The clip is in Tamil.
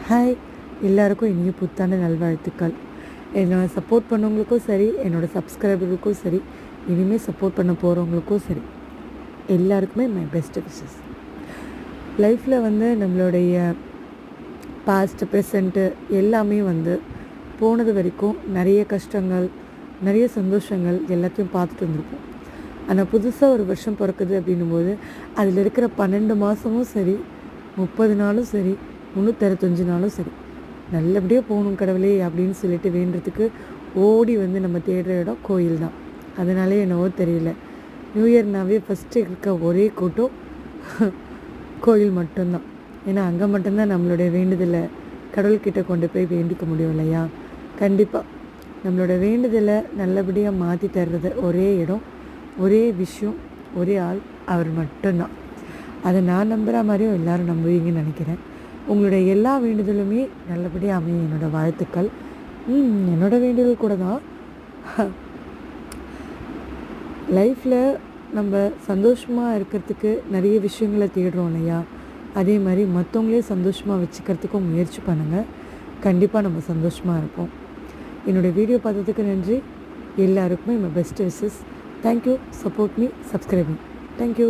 ஹாய், எல்லாருக்கும் இனிய புத்தாண்டு நல்வாழ்த்துக்கள். என்னை சப்போர்ட் பண்ணவங்களுக்கும் சரி, என்னோடய சப்ஸ்கிரைபருக்கும் சரி, இனிமேல் சப்போர்ட் பண்ண போகிறவங்களுக்கும் சரி, எல்லாருக்குமே மை பெஸ்ட் விஷஸ். லைஃப்பில் நம்மளுடைய பாஸ்ட், ப்ரெசண்ட்டு எல்லாமே போனது வரைக்கும் நிறைய கஷ்டங்கள், நிறைய சந்தோஷங்கள் எல்லாத்தையும் பார்த்துட்டு வந்திருப்போம். ஆனால் புதுசாக ஒரு வருஷம் பிறக்குது அப்படின்னும்போது அதில் இருக்கிற 12 மாதமும் சரி, 30 நாளும் சரி, 365 நாளும் சரி, நல்லபடியாக போகணும் கடவுளே அப்படின்னு சொல்லிட்டு வேண்டுறதுக்கு ஓடி நம்ம தேடுற இடம் கோயில் தான். அதனாலே என்னவோ தெரியல, நியூ இயர்னாவே ஃபஸ்ட்டு இருக்க ஒரே கூட்டம் கோயில் மட்டும்தான். ஏன்னா அங்கே மட்டும்தான் நம்மளுடைய வேண்டுதலை கடவுள்கிட்ட கொண்டு போய் வேண்டிக்க முடியும் இல்லையா? கண்டிப்பாக நம்மளோட வேண்டுதலை நல்லபடியாக மாற்றி தர்றது ஒரே இடம், ஒரே விஷயம், ஒரே ஆள், அவர் மட்டும்தான். அதை நான் நம்புகிற மாதிரியும் எல்லோரும் நம்புவீங்கன்னு நினைக்கிறேன். உங்களுடைய எல்லா வேண்டுதலுமே நல்லபடியாக அமையும் என்னோடய வாழ்த்துக்கள். என்னோடய வேண்டுதல் கூட தான். லைஃப்பில் நம்ம சந்தோஷமாக இருக்கிறதுக்கு நிறைய விஷயங்களை தேடுறோம் இல்லையா? அதே மாதிரி மற்றவங்களே சந்தோஷமாக வச்சுக்கிறதுக்கும் முயற்சி பண்ணுங்கள். கண்டிப்பாக நம்ம சந்தோஷமாக இருப்போம். என்னோடய வீடியோ பார்த்ததுக்கு நன்றி. எல்லாருக்குமே my best wishes. Thank you. Support me, subscribe me. Thank you.